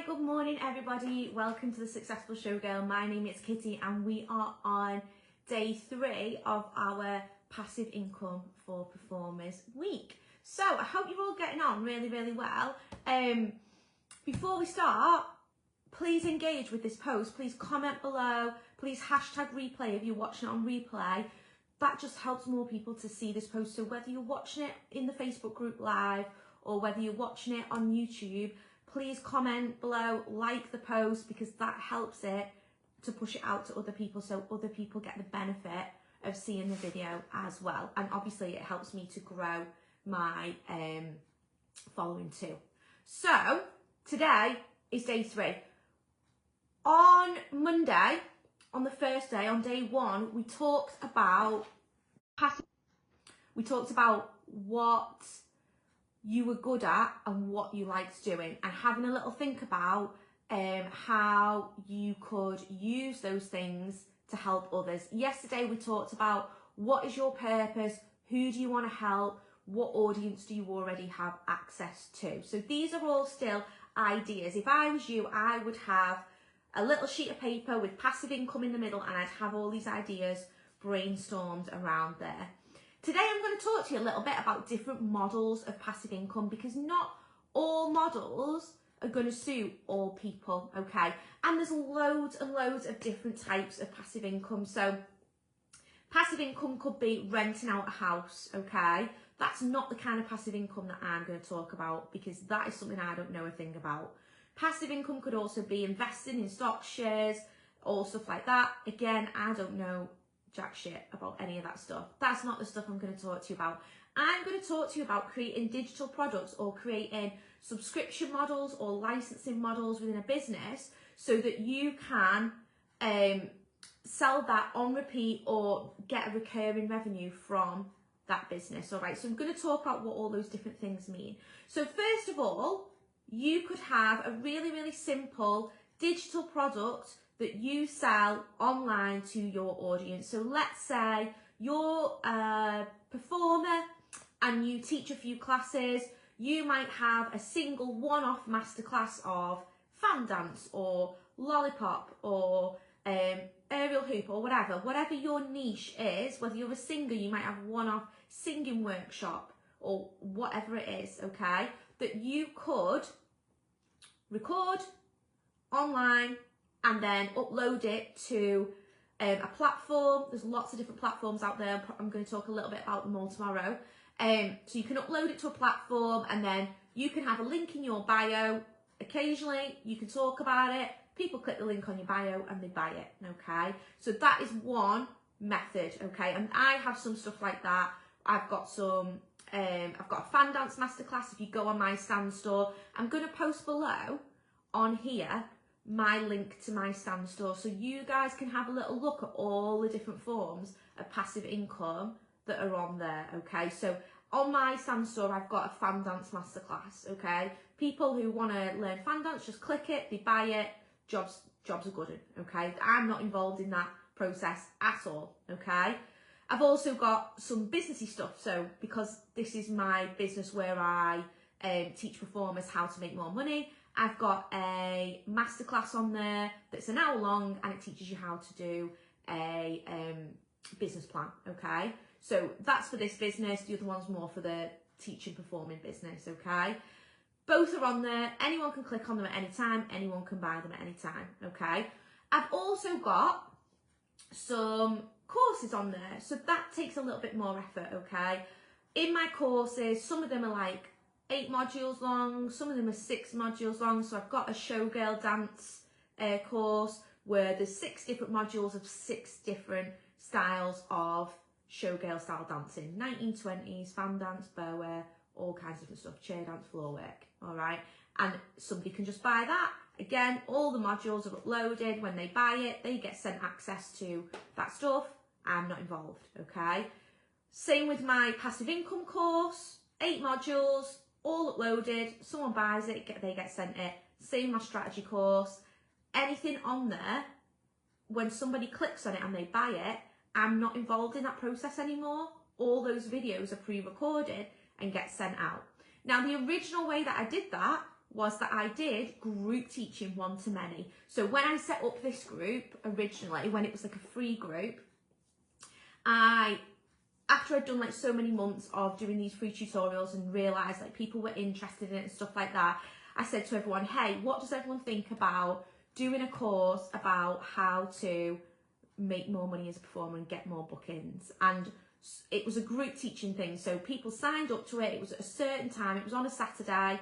good morning everybody. Welcome to the Successful Showgirl. My name is Kitty and we are on day 3 of our Passive Income for Performers week. So I hope you're all getting on really well. Before we start, please engage with this post. Please comment below. Please hashtag replay if you're watching it on replay. That just helps more people to see this post. So whether you're watching it in the Facebook group live or whether you're watching it on YouTube, please comment below, like the post, because that helps it to push it out to other people so other people get the benefit of seeing the video as well. And obviously it helps me to grow my following too. So today is day 3. On Monday, on the first day, on day 1, we talked about what you were good at and what you liked doing, and having a little think about how you could use those things to help others. Yesterday we talked about what is your purpose, who do you want to help, what audience do you already have access to. So these are all still ideas. If I was you, I would have a little sheet of paper with passive income in the middle and I'd have all these ideas brainstormed around there. Today I'm going to talk to you a little bit about different models of passive income, because not all models are going to suit all people, okay? And there's loads and loads of different types of passive income. So passive income could be renting out a house, okay? That's not the kind of passive income that I'm going to talk about, because that is something I don't know a thing about. Passive income could also be investing in stock shares or stuff like that. Again, I don't know jack shit about any of that stuff. That's not the stuff I'm going to talk to you about. I'm going to talk to you about creating digital products or creating subscription models or licensing models within a business so that you can sell that on repeat or get a recurring revenue from that business. All right, so I'm going to talk about what all those different things mean. So first of all, you could have a really simple digital product that you sell online to your audience. So let's say you're a performer and you teach a few classes. You might have a single one-off masterclass of fan dance or lollipop or aerial hoop or whatever your niche is. Whether you're a singer, you might have one-off singing workshop or whatever it is, okay, that you could record online and then upload it to a platform. There's lots of different platforms out there. I'm going to talk a little bit about them all tomorrow. So you can upload it to a platform and then you can have a link in your bio. Occasionally you can talk about it. People click the link on your bio and they buy it, okay? So that is one method, okay? And I have some stuff like that. I've got a fan dance masterclass. If you go on my stand store, I'm going to post below on here my link to my stand store so you guys can have a little look at all the different forms of passive income that are on there, okay? So on my stand store, I've got a fan dance masterclass, okay? People who want to learn fan dance, just click it, they buy it, jobs are good, okay? I'm not involved in that process at all, okay? I've also got some businessy stuff. So because this is my business where I teach performers how to make more money, I've got a masterclass on there that's an hour long and it teaches you how to do a business plan, okay? So that's for this business. The other one's more for the teaching performing business, okay? Both are on there. Anyone can click on them at any time. Anyone can buy them at any time, okay? I've also got some courses on there. So that takes a little bit more effort, okay? In my courses, some of them are like 8 modules long, some of them are 6 modules long. So I've got a showgirl dance course where there's 6 different modules of 6 different styles of showgirl style dancing. 1920s, fan dance, bower, all kinds of different stuff, chair dance, floor work, all right? And somebody can just buy that. Again, all the modules are uploaded. When they buy it, they get sent access to that stuff. I'm not involved, okay? Same with my passive income course, 8 modules, all uploaded. Someone buys it, they get sent it. Same my strategy course. Anything on there, when somebody clicks on it and they buy it, I'm not involved in that process anymore. All those videos are pre-recorded and get sent out. Now, the original way that I did that was that I did group teaching one-to-many. So when I set up this group originally, when it was like a free group, after I'd done like so many months of doing these free tutorials and realised like people were interested in it and stuff like that, I said to everyone, hey, what does everyone think about doing a course about how to make more money as a performer and get more bookings? And it was a group teaching thing, so people signed up to it. It was at a certain time, it was on a Saturday,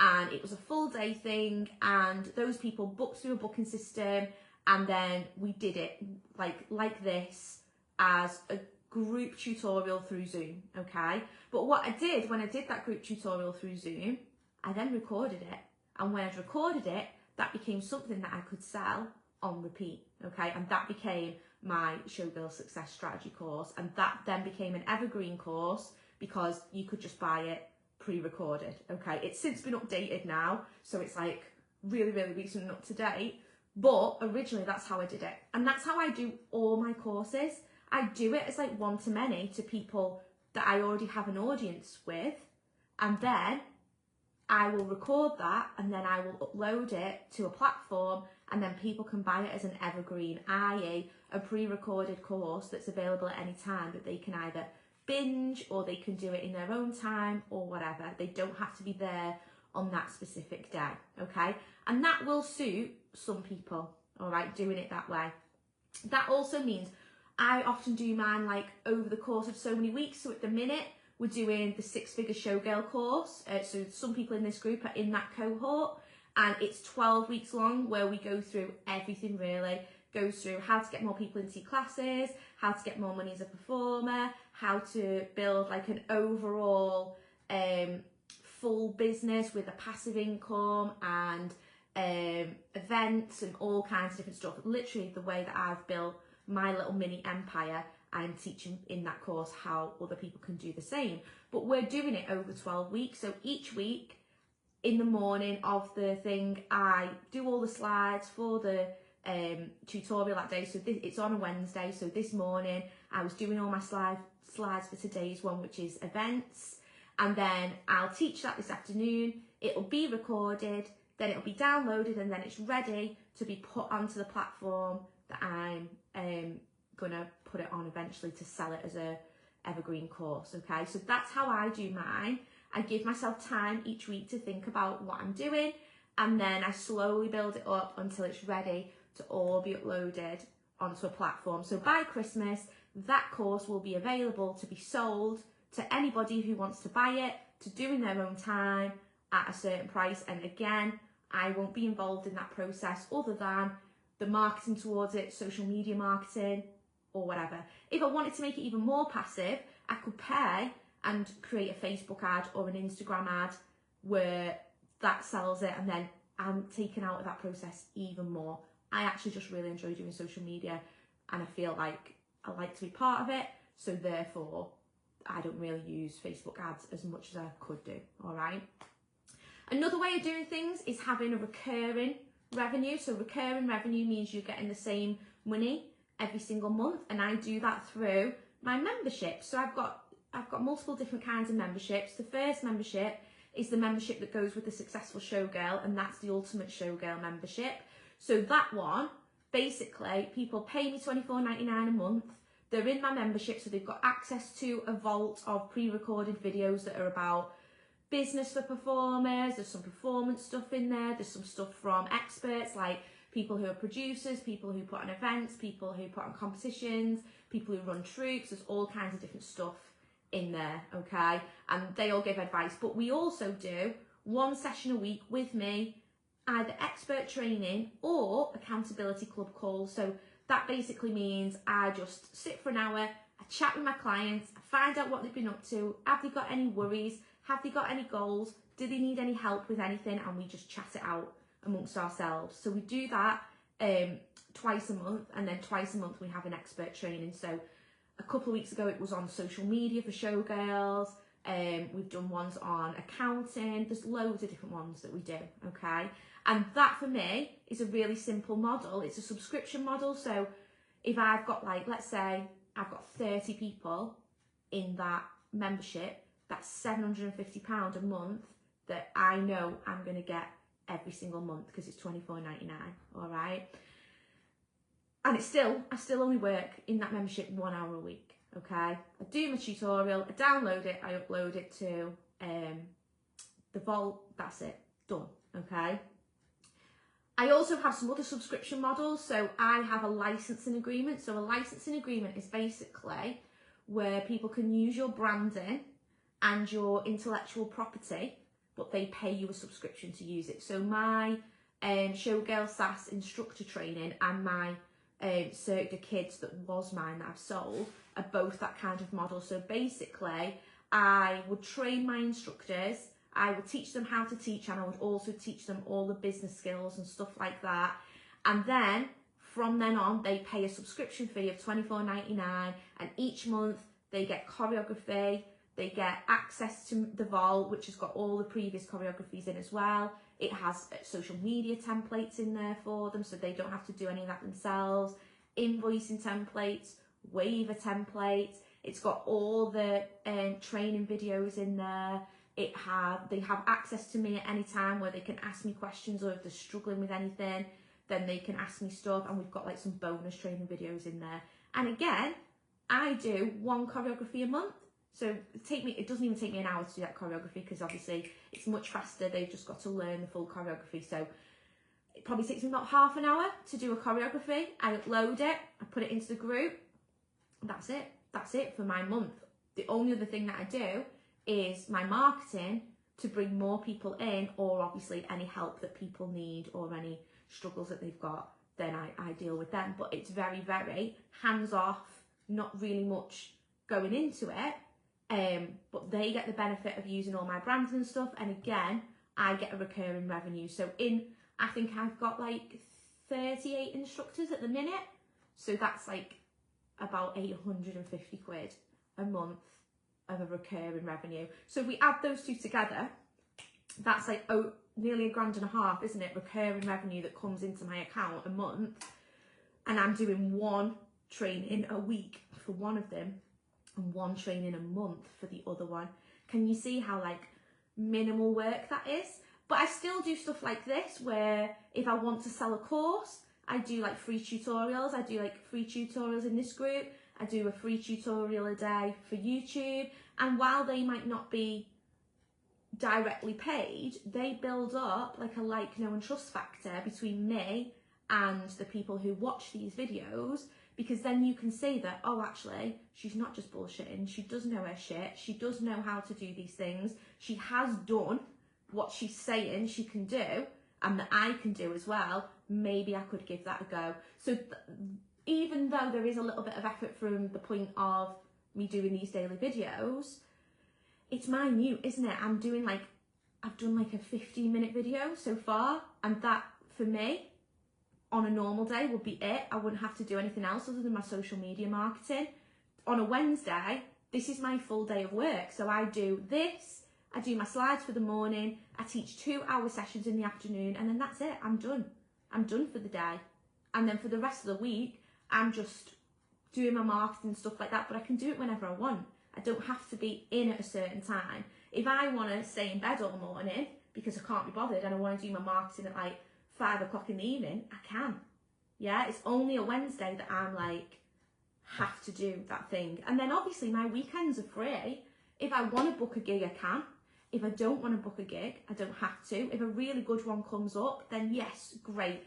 and it was a full day thing, and those people booked through a booking system, and then we did it like this as a group tutorial through Zoom, okay? But what I did when I did that group tutorial through Zoom, I then recorded it, and when I'd recorded it, that became something that I could sell on repeat, okay? And that became my Showgirl Success Strategy course, and that then became an evergreen course because you could just buy it pre-recorded, okay? It's since been updated now, so it's like really, really recent and up to date, but originally that's how I did it. And that's how I do all my courses. I do it as like one-to-many to people that I already have an audience with, and then I will record that, and then I will upload it to a platform, and then people can buy it as an evergreen, i.e. a pre-recorded course that's available at any time that they can either binge or they can do it in their own time or whatever. They don't have to be there on that specific day, okay? And that will suit some people, all right, doing it that way. That also means I often do mine like over the course of so many weeks. So at the minute, we're doing the 6-figure showgirl course. So some people in this group are in that cohort, and it's 12 weeks long where we go through everything really. Goes through how to get more people into your classes, how to get more money as a performer, how to build like an overall full business with a passive income and events and all kinds of different stuff. Literally the way that I've built my little mini empire, I'm teaching in that course how other people can do the same. But we're doing it over 12 weeks. So each week in the morning of the thing, I do all the slides for the tutorial that day. So it's on a Wednesday. So this morning I was doing all my slides for today's one, which is events. And then I'll teach that this afternoon. It'll be recorded, then it'll be downloaded, and then it's ready to be put onto the platform that I'm gonna put it on eventually to sell it as a evergreen course, okay? So that's how I do mine. I give myself time each week to think about what I'm doing, and then I slowly build it up until it's ready to all be uploaded onto a platform. So by Christmas, that course will be available to be sold to anybody who wants to buy it, to do in their own time at a certain price. And again, I won't be involved in that process other than the marketing towards it, social media marketing or whatever. If I wanted to make it even more passive, I could pay and create a Facebook ad or an Instagram ad where that sells it, and then I'm taken out of that process even more. I actually just really enjoy doing social media, and I feel like I like to be part of it, so therefore I don't really use Facebook ads as much as I could do, all right? Another way of doing things is having a recurring revenue. So recurring revenue means you're getting the same money every single month, and I do that through my membership. So I've got multiple different kinds of memberships. The first membership is the membership that goes with the Successful Showgirl, and that's the Ultimate Showgirl membership. So that one, basically, people pay me $24.99 a month. They're in my membership, so they've got access to a vault of pre-recorded videos that are about business for performers. There's some performance stuff in there. There's some stuff from experts like people who are producers, people who put on events, people who put on competitions, people who run troops. There's all kinds of different stuff in there, okay? And they all give advice. But we also do one session a week with me, either expert training or accountability club calls. So that basically means I just sit for an hour, I chat with my clients, I find out what they've been up to, have they got any worries, have they got any goals, do they need any help with anything, and we just chat it out amongst ourselves. So we do that twice a month, and then twice a month we have an expert training. So a couple of weeks ago it was on social media for showgirls. We've done ones on accounting. There's loads of different ones that we do, okay? And that for me is a really simple model. It's a subscription model. So if I've got, like, let's say I've got 30 people in that membership, that's £750 a month that I know I'm going to get every single month because it's $24.99, all right? And I still only work in that membership 1 hour a week, okay? I do my tutorial, I download it, I upload it to the vault, that's it, done, okay? I also have some other subscription models. So I have a licensing agreement. So a licensing agreement is basically where people can use your branding and your intellectual property, but they pay you a subscription to use it. So my Showgirl SAS instructor training and my Cirque du Kids that was mine that I've sold are both that kind of model. So basically, I would train my instructors, I would teach them how to teach, and I would also teach them all the business skills and stuff like that. And then from then on, they pay a subscription fee of $24.99, and each month they get choreography, they get access to the vault, which has got all the previous choreographies in as well. It has social media templates in there for them, so they don't have to do any of that themselves. Invoicing templates, waiver templates. It's got all the training videos in there. They have access to me at any time where they can ask me questions, or if they're struggling with anything, then they can ask me stuff. And we've got like some bonus training videos in there. And again, I do one choreography a month. So it doesn't even take me an hour to do that choreography, because obviously it's much faster. They've just got to learn the full choreography. So it probably takes me about half an hour to do a choreography. I upload it, I put it into the group. That's it. That's it for my month. The only other thing that I do is my marketing to bring more people in, or obviously any help that people need or any struggles that they've got, then I deal with them. But it's very, very hands off, not really much going into it. But they get the benefit of using all my brands and stuff, and again, I get a recurring revenue. So I think I've got like 38 instructors at the minute, so that's like about 850 quid a month of a recurring revenue. So if we add those two together, that's like nearly $1,500, isn't it? Recurring revenue that comes into my account a month, and I'm doing one training a week for one of them and one training a month for the other one. Can you see how like minimal work that is? But I still do stuff like this, where if I want to sell a course, I do like free tutorials. I do like free tutorials in this group. I do a free tutorial a day for YouTube. And while they might not be directly paid, they build up like a like, know and trust factor between me and the people who watch these videos, because then you can say that, oh, actually, she's not just bullshitting. She does know her shit. She does know how to do these things. She has done what she's saying she can do, and that I can do as well. Maybe I could give that a go. So even though there is a little bit of effort from the point of me doing these daily videos, it's minute, isn't it? I've done like a 15-minute video so far, and that for me on a normal day would be it. I wouldn't have to do anything else other than my social media marketing. On a Wednesday, this is my full day of work. So I do this, I do my slides for the morning, I teach 2-hour sessions in the afternoon, and then that's it. I'm done. I'm done for the day. And then for the rest of the week, I'm just doing my marketing and stuff like that, but I can do it whenever I want. I don't have to be in at a certain time. If I want to stay in bed all morning because I can't be bothered and I want to do my marketing at like 5 o'clock in the evening, I can. Yeah, it's only a Wednesday that I'm like, have to do that thing. And then obviously my weekends are free. If I want to book a gig, I can. If I don't want to book a gig, I don't have to. If a really good one comes up, then yes, great,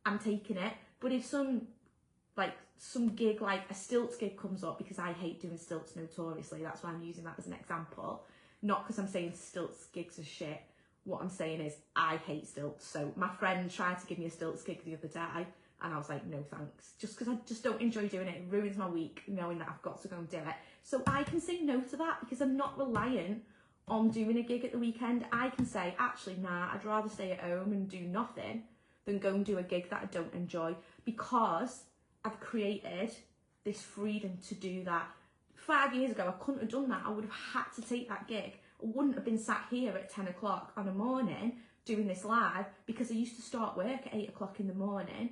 I'm taking it. But if some gig, like a stilts gig comes up, because I hate doing stilts notoriously, that's why I'm using that as an example. Not because I'm saying stilts gigs are shit. What I'm saying is I hate stilts. So my friend tried to give me a stilts gig the other day, and I was like, no thanks. Just because I just don't enjoy doing it. It ruins my week knowing that I've got to go and do it. So I can say no to that, because I'm not reliant on doing a gig at the weekend. I can say, actually, nah, I'd rather stay at home and do nothing than go and do a gig that I don't enjoy, because I've created this freedom to do that. 5 years ago, I couldn't have done that. I would have had to take that gig. I wouldn't have been sat here at 10 o'clock on a morning doing this live, because I used to start work at 8 o'clock in the morning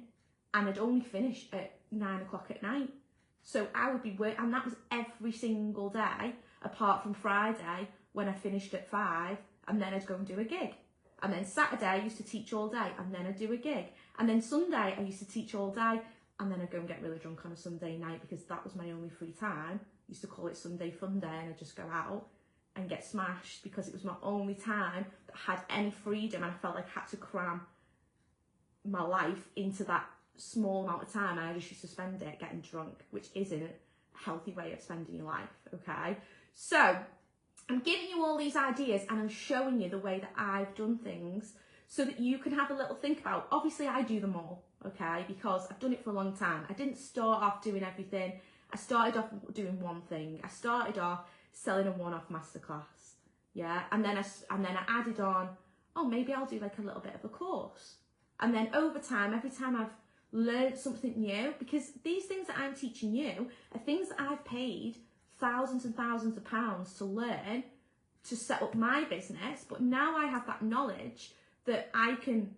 and I'd only finish at 9 o'clock at night. So I would be working, and that was every single day, apart from Friday when I finished at 5, and then I'd go and do a gig. And then Saturday I used to teach all day and then I'd do a gig. And then Sunday I used to teach all day and then I'd go and get really drunk on a Sunday night because that was my only free time. I used to call it Sunday Fun Day, and I'd just go out and get smashed because it was my only time that had any freedom, and I felt like I had to cram my life into that small amount of time, and I just used to spend it getting drunk, which isn't a healthy way of spending your life, okay? So I'm giving you all these ideas and I'm showing you the way that I've done things so that you can have a little think about. Obviously I do them all, okay, because I've done it for a long time. I didn't start off doing everything. I started off doing one thing. I started off selling a one-off masterclass, yeah, and then I added on, oh, maybe I'll do like a little bit of a course. And then over time, every time I've learned something new, because these things that I'm teaching you are things that I've paid thousands and thousands of pounds to learn to set up my business, but now I have that knowledge that I can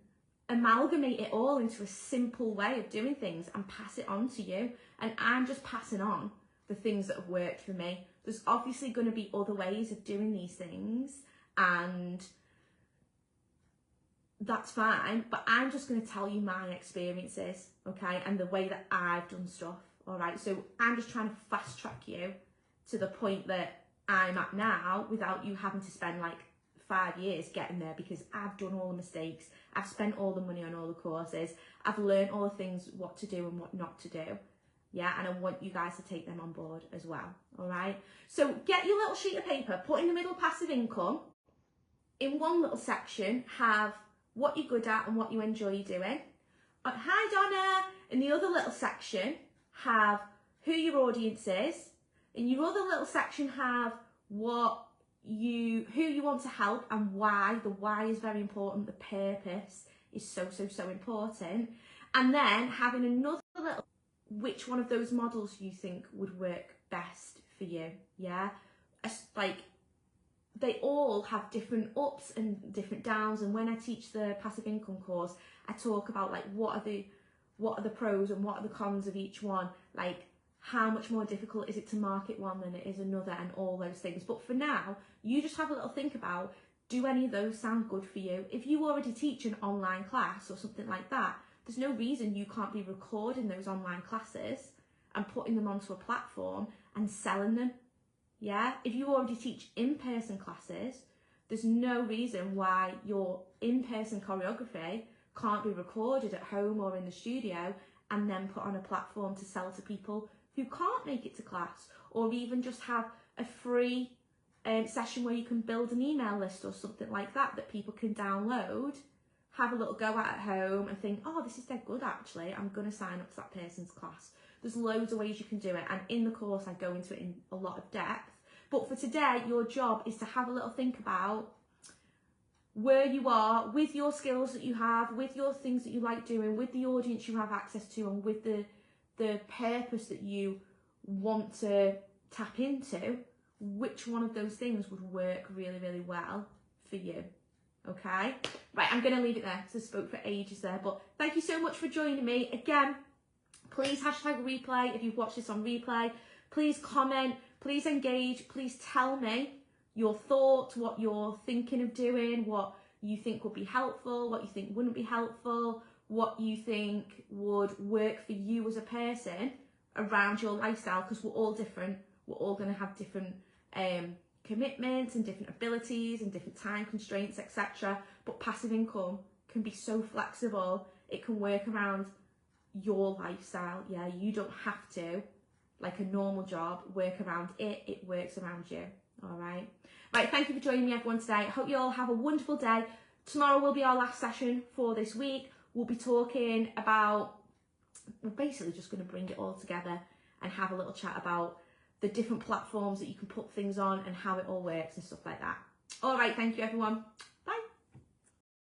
amalgamate it all into a simple way of doing things and pass it on to you. And I'm just passing on the things that have worked for me. There's obviously going to be other ways of doing these things, and that's fine, but I'm just going to tell you my experiences, okay, and the way that I've done stuff, all right? So I'm just trying to fast track you to the point that I'm at now without you having to spend like 5 years getting there, because I've done all the mistakes, I've spent all the money on all the courses, I've learned all the things, what to do and what not to do. Yeah, and I want you guys to take them on board as well, all right? So get your little sheet of paper, put in the middle passive income. In one little section, have what you're good at and what you enjoy doing. Hi, Donna. In the other little section, have who your audience is. In your other little section, have who you want to help and why. The why is very important. The purpose is so important. And then having another little, which one of those models you think would work best for you, yeah? Like, they all have different ups and different downs, and when I teach the passive income course, I talk about like what are the pros and what are the cons of each one, like how much more difficult is it to market one than it is another, and all those things. But for now, you just have a little think about, do any of those sound good for you? If you already teach an online class or something like that, there's no reason you can't be recording those online classes and putting them onto a platform and selling them. Yeah, if you already teach in-person classes, there's no reason why your in-person choreography can't be recorded at home or in the studio and then put on a platform to sell to people who can't make it to class, or even just have a free session where you can build an email list or something like that that people can download, have a little go at home and think, oh, this is dead good actually, I'm going to sign up to that person's class. There's loads of ways you can do it, and in the course I go into it in a lot of depth. But for today, your job is to have a little think about where you are with your skills that you have, with your things that you like doing, with the audience you have access to, and with the purpose that you want to tap into. Which one of those things would work really well for you? Okay? Right, I'm going to leave it there because I spoke for ages there. But thank you so much for joining me. Again, please hashtag replay if you've watched this on replay. Please comment, please engage, please tell me your thoughts, what you're thinking of doing, what you think would be helpful, what you think wouldn't be helpful, what you think would work for you as a person around your lifestyle, because we're all different. We're all going to have different commitments and different abilities and different time constraints, etc. But passive income can be so flexible. It can work around your lifestyle. Yeah, you don't have to, like a normal job, work around it. It works around you. All right. Right, thank you for joining me, everyone, today. I hope you all have a wonderful day. Tomorrow will be our last session for this week. We'll be talking about, we're basically just going to bring it all together and have a little chat about the different platforms that you can put things on and how it all works and stuff like that. All right, thank you, everyone.